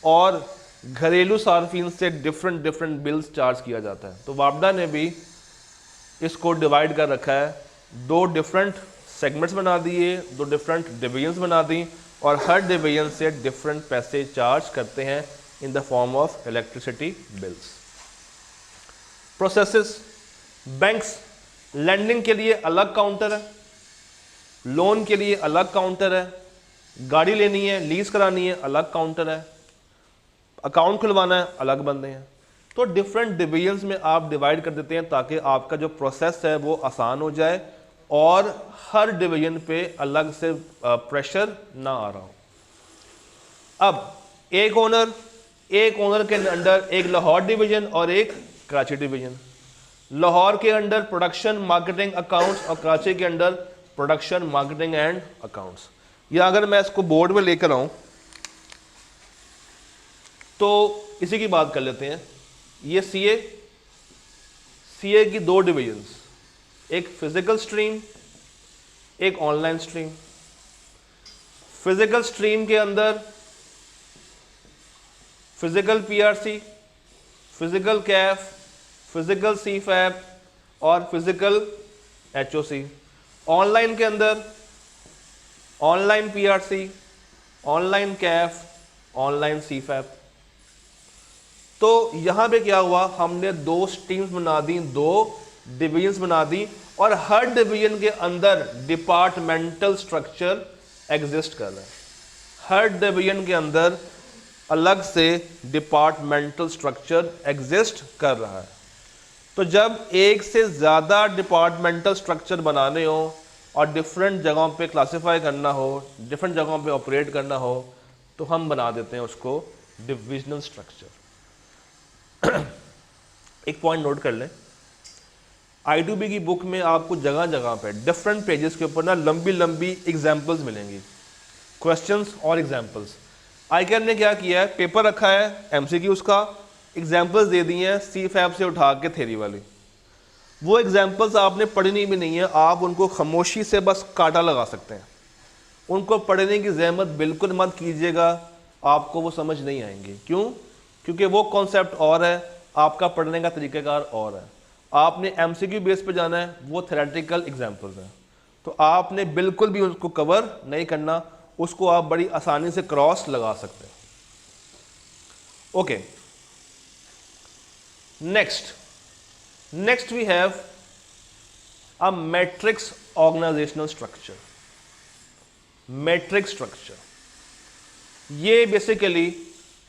और घरेलू सार्फिन से डिफरेंट डिफरेंट बिल्स चार्ज किया जाता है। तो वापडा ने भी इसको डिवाइड कर रखा है, 2 डिफरेंट सेगमेंट्स बना दिए, 2 डिफरेंट डिवीजन्स बना दी और हर डिवीजन से डिफरेंट पैसे चार्ज करते हैं in the form of electricity bills. Processes, banks lending के लिए अलग काउंटर है, लोन के लिए अलग काउंटर है, गाड़ी लेनी है लीज करानी है अलग काउंटर है, अकाउंट खुलवाना है अलग बंदे हैं। तो डिफरेंट डिवीजन्स में आप डिवाइड कर देते हैं ताकि आपका जो प्रोसेस है वो आसान हो जाए और हर डिवीजन पे अलग से प्रेशर ना आ रहा हो। अब एक ओनर के अंडर एक लाहौर डिवीजन और एक कराची डिवीजन। लाहौर के अंडर प्रोडक्शन, मार्केटिंग, अकाउंट्स और कराची के under production, marketing and accounts. या अगर मैं इसको बोर्ड में लेकर आऊं तो इसी की बात कर लेते हैं। ये सीए की 2 डिवीजन्स, एक फिजिकल स्ट्रीम, एक ऑनलाइन स्ट्रीम। फिजिकल स्ट्रीम के अंदर physical PRC, physical CAF, physical CFAP और फिजिकल HOC। ऑनलाइन के अंदर online PRC, online CAF, online CFAP। तो यहां पे क्या हुआ, हमने 2 स्ट्रीम्स बना दी, 2 डिवीजन्स बना दी, और हर डिवीजन के अंदर डिपार्टमेंटल स्ट्रक्चर एग्जिस्ट कर रहा है। हर डिवीजन के अंदर अलग से डिपार्टमेंटल स्ट्रक्चर एग्जिस्ट कर रहा है। तो जब एक से ज़्यादा डिपार्टमेंटल स्ट्रक्चर बनाने हो और डिफरेंट जगहों पे क्लासिफाई करना हो, डिफरेंट जगहों पे ऑपरेट करना हो, तो हम बना देते हैं उसको डिविजनल स्ट्रक्चर। एक पॉइंट नोट कर लें, I2B की बुक में आपको जगह जगह पे डिफरेंट पेजेस के ऊपर ना लंबी लंबी एग्जाम्पल्स मिलेंगी, क्वेश्चंस और एग्जाम्पल्स। ICAR ने क्या किया है, पेपर रखा है MCQ का, एग्जाम्पल्स दे दिए हैं CFAP से उठा के थ्योरी वाली। वो एग्जाम्पल्स आपने पढ़नी भी नहीं है, आप उनको खामोशी से बस काटा लगा सकते हैं। उनको पढ़ने की जहमत बिल्कुल मत कीजिएगा, आपको वो समझ नहीं आएंगे। क्यों? क्योंकि वो कॉन्सेप्ट और है, आपका पढ़ने का तरीक़ाकार और है। आपने MCQ बेस पे जाना है, वो थ्योरेटिकल एग्जाम्पल्स हैं, तो आपने बिल्कुल भी उसको कवर नहीं करना, उसको आप बड़ी आसानी से क्रॉस लगा सकते हैं। Okay, next we have a matrix organizational structure. Matrix structure ये बेसिकली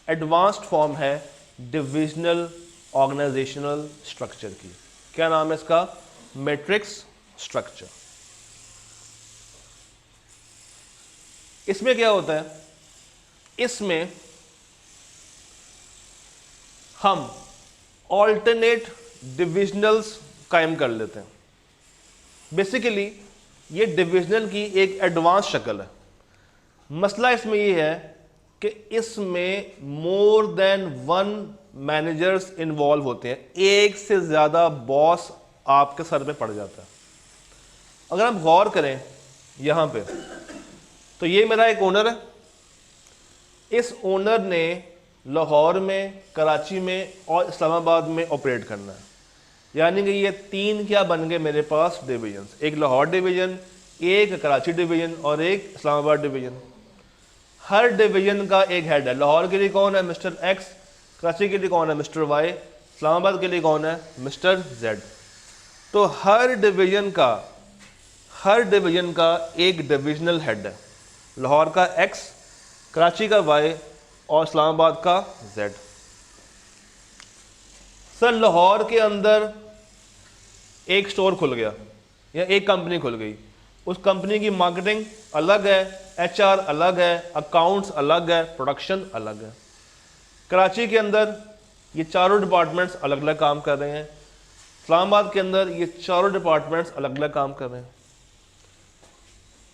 एडवांस्ड फॉर्म है डिविजनल ऑर्गेनाइजेशनल स्ट्रक्चर की। क्या नाम है इसका? Matrix structure. इसमें क्या होता है, इसमें हम ऑल्टरनेट डिविजनल्स कायम कर लेते हैं। बेसिकली ये डिविजनल की एक एडवांस शक्ल है। मसला इसमें ये है कि इसमें मोर देन 1 मैनेजर्स इन्वॉल्व होते हैं, एक से ज़्यादा बॉस आपके सर पे पड़ जाता है। अगर हम गौर करें यहाँ पे, तो ये मेरा एक ओनर है, इस ओनर ने लाहौर में, कराची में और इस्लामाबाद में ऑपरेट करना है। यानी कि ये 3 क्या बन गए मेरे पास डिवीजन, एक लाहौर डिवीजन, एक कराची डिवीजन और एक इस्लामाबाद डिवीजन। हर डिवीजन का एक हेड है। लाहौर के लिए कौन है? Mister X। कराची के लिए कौन है? Mister Y। इस्लामाबाद के लिए कौन है? Mister Z। तो हर डिवीजन का एक डिविजनल हेड है। लाहौर का X, कराची का Y और इस्लामाबाद का Z। सर लाहौर के अंदर एक स्टोर खुल गया या एक कंपनी खुल गई, उस कंपनी की मार्केटिंग अलग है, HR अलग है, अकाउंट्स अलग है, प्रोडक्शन अलग है। कराची के अंदर ये चारों डिपार्टमेंट्स अलग अलग काम कर रहे हैं, इस्लामाबाद के अंदर ये चारों डिपार्टमेंट्स अलग अलग काम कर रहे हैं।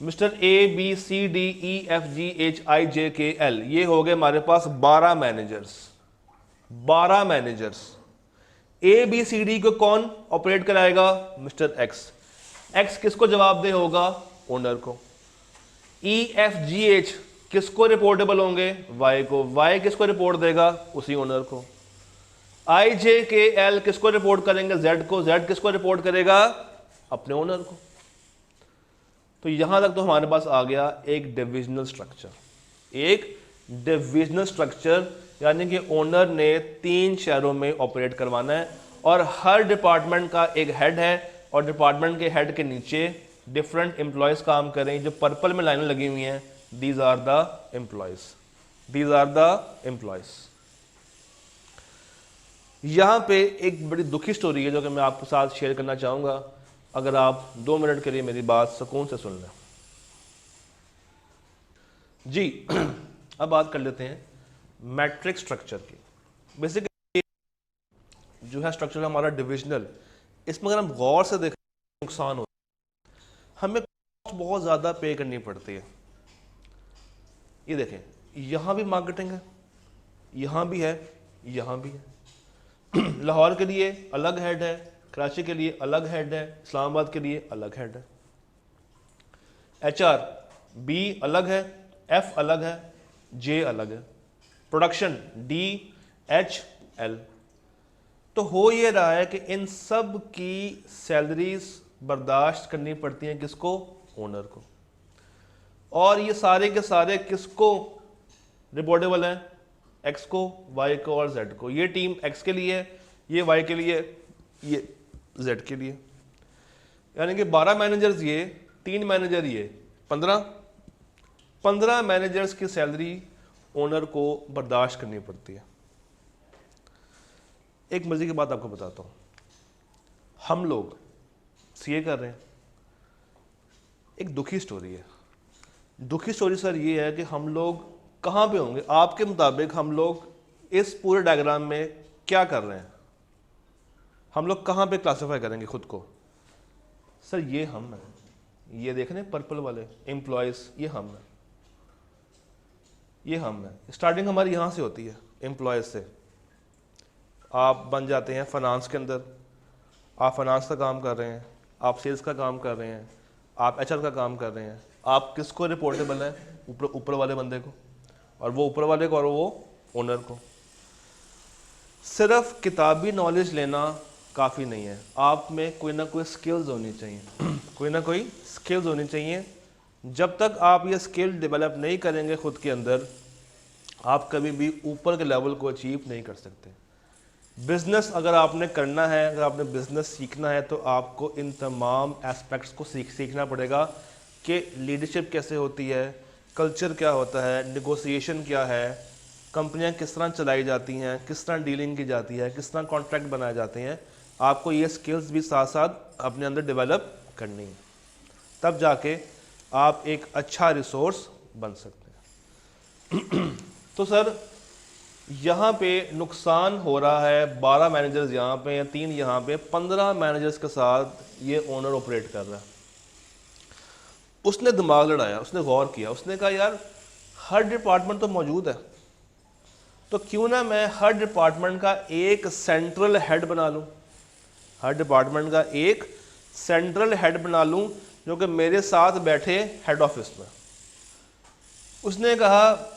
Mister A B C D E F G H I J K L, ये हो गए हमारे पास 12 managers. 12 managers. A B C D को कौन ऑपरेट कराएगा? Mister X। X किसको जवाबदेह होगा? ओनर को। E F G H किसको रिपोर्टेबल होंगे? Y को। Y किसको रिपोर्ट देगा? उसी ओनर को। I J K L किसको रिपोर्ट करेंगे? Z को। Z किसको रिपोर्ट करेगा? अपने ओनर को। तो यहां तक तो हमारे पास आ गया एक डिविजनल स्ट्रक्चर। एक डिविजनल स्ट्रक्चर यानी कि ओनर ने 3 शहरों में ऑपरेट करवाना है और हर डिपार्टमेंट का एक हेड है और डिपार्टमेंट के हेड के नीचे डिफरेंट एम्प्लॉयज काम कर रहे हैं। जो पर्पल में लाइनें लगी हुई हैं, these are the employees, these are the employees. यहां पे एक बड़ी दुखी स्टोरी है जो कि मैं आपके साथ शेयर करना चाहूंगा, अगर आप 2 मिनट के लिए मेरी बात सुकून से सुन लें। जी अब बात कर लेते हैं मैट्रिक्स स्ट्रक्चर की। बेसिकली जो है स्ट्रक्चर हमारा डिविजनल, इसमें अगर हम गौर से देखें नुकसान होता है, हमें कॉस्ट बहुत ज़्यादा पे करनी पड़ती है। ये देखें, यहाँ भी मार्केटिंग है, यहाँ भी है, यहाँ भी है। लाहौर के लिए अलग हेड है, कराची के लिए अलग हेड है, इस्लामाबाद के लिए अलग हेड है। HR B अलग है, F अलग है, J अलग है। Production D H L। तो हो ये रहा है कि इन सब की सैलरीज बर्दाश्त करनी पड़ती हैं किसको? ओनर को। और ये सारे के सारे किसको रिपोर्टेबल हैं? एक्स को, वाई को और जेड को। ये टीम एक्स के लिए, ये वाई के लिए, ये जेड के लिए। यानी कि 12 मैनेजर्स ये, 3 मैनेजर ये, 15 मैनेजर्स की सैलरी ओनर को बर्दाश्त करनी पड़ती है। एक मजे की बात आपको बताता हूँ, हम लोग सीए कर रहे हैं, एक दुखी स्टोरी है। दुखी स्टोरी सर ये है कि हम लोग कहाँ पे होंगे आपके मुताबिक? हम लोग इस पूरे डायग्राम में क्या कर रहे हैं? हम लोग कहाँ पे क्लासिफाई करेंगे खुद को? सर ये हम हैं, ये देख रहे हैं पर्पल वाले एम्प्लॉयज़, ये हम हैं, ये हम हैं। स्टार्टिंग हमारी यहाँ से होती है एम्प्लॉयज़ से। आप बन जाते हैं फाइनेंस के अंदर, आप फाइनेंस का काम कर रहे हैं, आप सेल्स का काम कर रहे हैं, आप एचआर का काम कर रहे हैं। आप किसको रिपोर्टेबल हैं? ऊपर वाले बंदे को, और वो ऊपर वाले को, और वो ओनर को। सिर्फ किताबी नॉलेज लेना काफ़ी नहीं है, आप में कोई ना कोई स्किल्स होनी चाहिए कोई ना कोई स्किल्स होनी चाहिए। जब तक आप ये स्किल डेवलप नहीं करेंगे खुद के अंदर, आप कभी भी ऊपर के लेवल को अचीव नहीं कर सकते। बिज़नेस अगर आपने करना है, अगर आपने बिज़नेस सीखना है, तो आपको इन तमाम एस्पेक्ट्स को सीखना पड़ेगा कि लीडरशिप कैसे होती है, कल्चर क्या होता है, नेगोशिएशन क्या है, कंपनियां किस तरह चलाई जाती हैं, किस तरह डीलिंग की जाती है, किस तरह कॉन्ट्रैक्ट बनाए जाते हैं। आपको ये स्किल्स भी साथ साथ अपने अंदर डेवलप करनी है, तब जाके आप एक अच्छा रिसोर्स बन सकते हैं तो सर यहाँ पे नुकसान हो रहा है, 12 मैनेजर्स यहाँ पे या 3 यहाँ पे, 15 मैनेजर्स के साथ ये ओनर ऑपरेट कर रहा है। उसने दिमाग लड़ाया, उसने गौर किया, उसने कहा यार हर डिपार्टमेंट तो मौजूद है, तो क्यों ना मैं हर डिपार्टमेंट का एक सेंट्रल हेड बना लूँ, हर डिपार्टमेंट का एक सेंट्रल हेड बना लूँ जो कि मेरे साथ बैठे हेड ऑफिस में। उसने कहा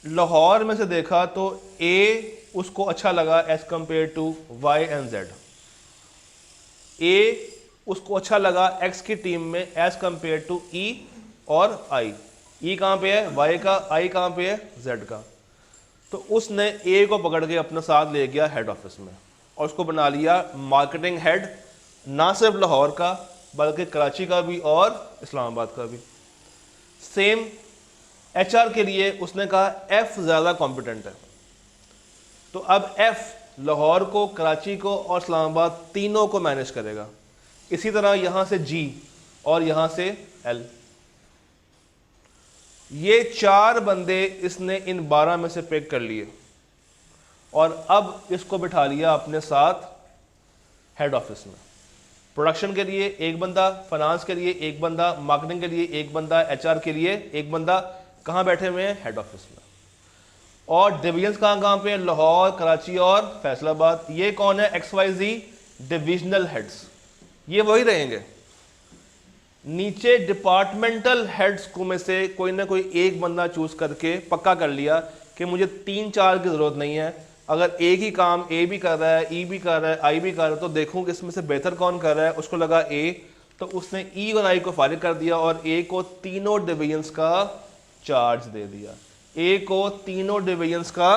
लाहौर में से देखा तो ए उसको अच्छा लगा as compare to Y and Z, ए उसको अच्छा लगा एक्स की टीम में एज कंपेयर टू ई और आई। ई कहाँ पे है? वाई का। आई कहाँ पे है? जेड का। तो उसने ए को पकड़ के अपने साथ ले गया हेड ऑफिस में और उसको बना लिया मार्केटिंग हेड, ना सिर्फ लाहौर का बल्कि कराची का भी और इस्लामाबाद का भी। सेम एचआर के लिए उसने कहा एफ ज़्यादा कॉम्पिटेंट है, तो अब एफ लाहौर को, कराची को और इस्लामाबाद तीनों को मैनेज करेगा। इसी तरह यहाँ से जी और यहाँ से एल, ये 4 बंदे इसने इन 12 में से पिक कर लिए और अब इसको बिठा लिया अपने साथ हेड ऑफिस में। प्रोडक्शन के लिए एक बंदा, फाइनेंस के लिए एक बंदा, मार्केटिंग के लिए एक बंदा, एचआर के लिए एक बंदा। कहाँ बैठे हुए हैं? हेड ऑफिस में। और डिवीजन्स कहाँ पे हैं? लाहौर, कराची और फैसलाबाद। ये कौन है? XYZ डिविजनल हेड्स, ये वही रहेंगे। नीचे डिपार्टमेंटल हेड्स को में से कोई ना कोई एक बंदा चूज करके पक्का कर लिया कि मुझे 3-4 की जरूरत नहीं है। अगर एक ही काम ए भी कर रहा है, ई भी कर रहा है, आई भी कर रहा है, तो देखूं कि इसमें से बेहतर कौन कर रहा है। उसको लगा ए, तो उसने ई और आई को फारिग कर दिया और ए को तीनों डिवीजन्स का चार्ज दे दिया। ए को तीनों डिवीजन्स का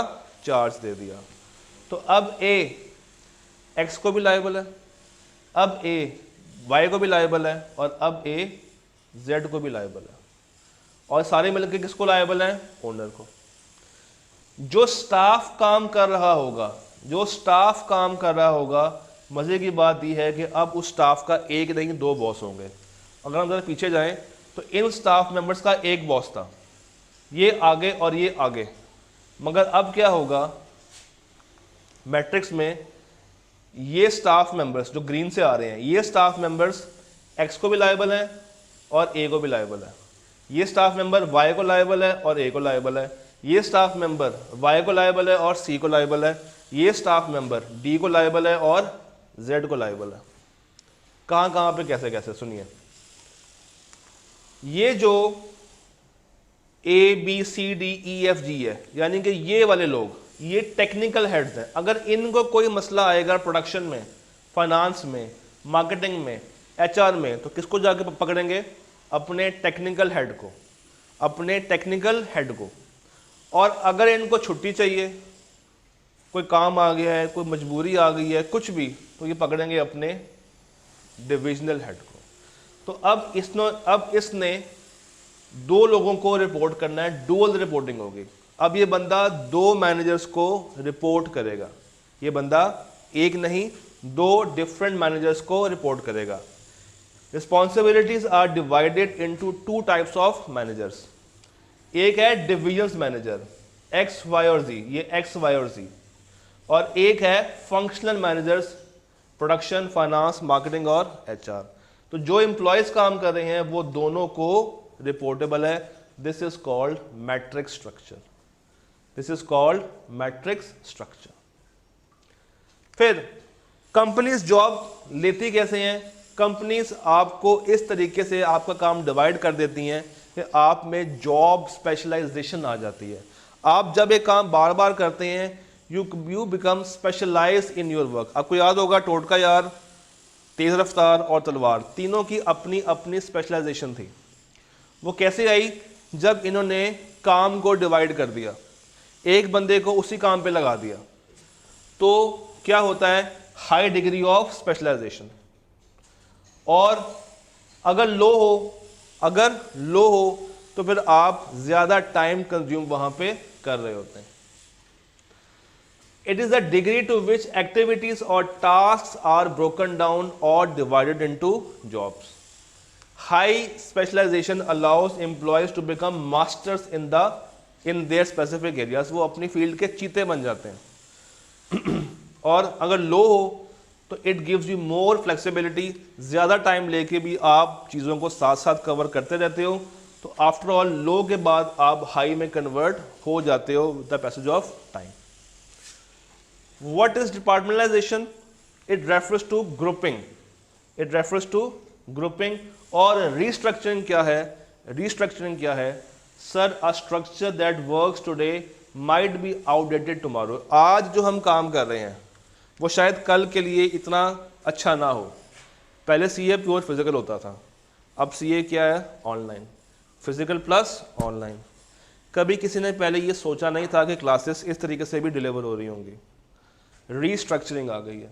चार्ज दे दिया। तो अब ए एक्स को भी लायबल है, अब ए वाई को भी लायबल है और अब ए जेड को भी लायबल है। और सारे मिलकर किसको लायबल हैं? ओनर को। जो स्टाफ काम कर रहा होगा, जो स्टाफ काम कर रहा होगा, मजे की बात यह है कि अब उस स्टाफ का एक नहीं 2 बॉस होंगे। अगर हम जरा पीछे जाएं तो इन स्टाफ मेंबर्स का एक बॉस था, ये आगे और ये आगे। मगर अब क्या होगा? मैट्रिक्स में ये स्टाफ मेंबर्स जो ग्रीन से आ रहे हैं, ये स्टाफ मेंबर्स एक्स को भी लायबल हैं और ए को भी लायबल है। ये स्टाफ मेंबर वाई को लायबल है और ए को लायबल है। ये स्टाफ मेंबर वाई को लायबल है और सी को लायबल है। ये स्टाफ मेंबर डी को लायबल है और जेड को लायबल है। कहाँ कहाँ पे कैसे कैसे सुनिए। ये जो A B C D E F G है, यानी कि ये वाले लोग, ये टेक्निकल हेड्स हैं। अगर इनको कोई मसला आएगा प्रोडक्शन में, फाइनेंस में, मार्केटिंग में, एचआर में, तो किसको जाके पकड़ेंगे? अपने टेक्निकल हेड को, अपने टेक्निकल हेड को। और अगर इनको छुट्टी चाहिए, कोई काम आ गया है, कोई मजबूरी आ गई है, कुछ भी, तो ये पकड़ेंगे अपने डिविजनल हेड को। तो अब इसने 2 लोगों को रिपोर्ट करना है, डुअल रिपोर्टिंग होगी। अब ये बंदा 2 मैनेजर्स को रिपोर्ट करेगा, ये बंदा एक नहीं 2 डिफरेंट मैनेजर्स को रिपोर्ट करेगा। Responsibilities are divided into 2 types of managers. एक है डिविजन्स मैनेजर, एक्स वाई और जी, ये एक्स वाई और जी, और एक है functional managers, production, finance, marketing और एचआर। तो जो एम्प्लॉयज काम कर रहे हैं वो दोनों को रिपोर्टेबल है। This is called matrix structure, this is called matrix structure. फिर कंपनीज जॉब लेती कैसे हैं? कंपनीज आपको इस तरीके से आपका काम डिवाइड कर देती हैं कि आप में जॉब स्पेशलाइजेशन आ जाती है। आप जब एक काम बार बार करते हैं, you become specialize in your work. आपको याद होगा टोटका यार, तेज रफ्तार और तलवार, तीनों की अपनी अपनी स्पेशलाइजेशन थी। वो कैसे आई? जब इन्होंने काम को डिवाइड कर दिया, एक बंदे को उसी काम पे लगा दिया, तो क्या होता है? High degree of specialization. और अगर लो हो तो फिर आप ज्यादा टाइम कंज्यूम वहां पे कर रहे होते हैं। It is the degree to which activities और टास्क आर ब्रोकन डाउन और divided into jobs. High specialization allows employees to become masters in their specific areas. वो अपनी फील्ड के चीते बन जाते हैं। और अगर लो हो तो it gives you more flexibility, ज़्यादा टाइम लेके भी आप चीज़ों को साथ साथ कवर करते रहते हो। तो आफ्टर ऑल लो के बाद आप हाई में कन्वर्ट हो जाते हो with the passage of time. What is departmentalization? It refers to grouping, it refers to grouping. और रीस्ट्रक्चरिंग क्या है? रीस्ट्रक्चरिंग क्या है? Sir, a structure that works today might be outdated tomorrow. आज जो हम काम कर रहे हैं वो शायद कल के लिए इतना अच्छा ना हो। पहले सीए प्योर फिजिकल होता था, अब सीए क्या है? Online, physical plus online. कभी किसी ने पहले ये सोचा नहीं था कि क्लासेस इस तरीके से भी डिलीवर हो रही होंगी। रीस्ट्रक्चरिंग आ गई है।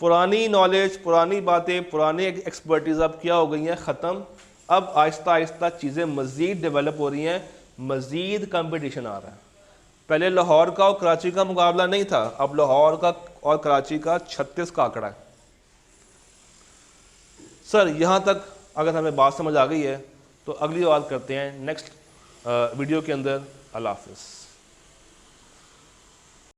पुरानी नॉलेज, पुरानी बातें, पुरानी एक्सपर्टीज अब क्या हो गई हैं? ख़त्म। अब आहिस्ता आहिस्ता चीज़ें मज़ीद डेवलप हो रही हैं, मज़ीद कंपटीशन आ रहा है। पहले लाहौर का और कराची का मुकाबला नहीं था, अब लाहौर का और कराची का 36 का आंकड़ा है। सर, यहाँ तक अगर हमें बात समझ आ गई है तो अगली बात करते हैं नेक्स्ट वीडियो के अंदर। अल्लाह हाफ़िज़।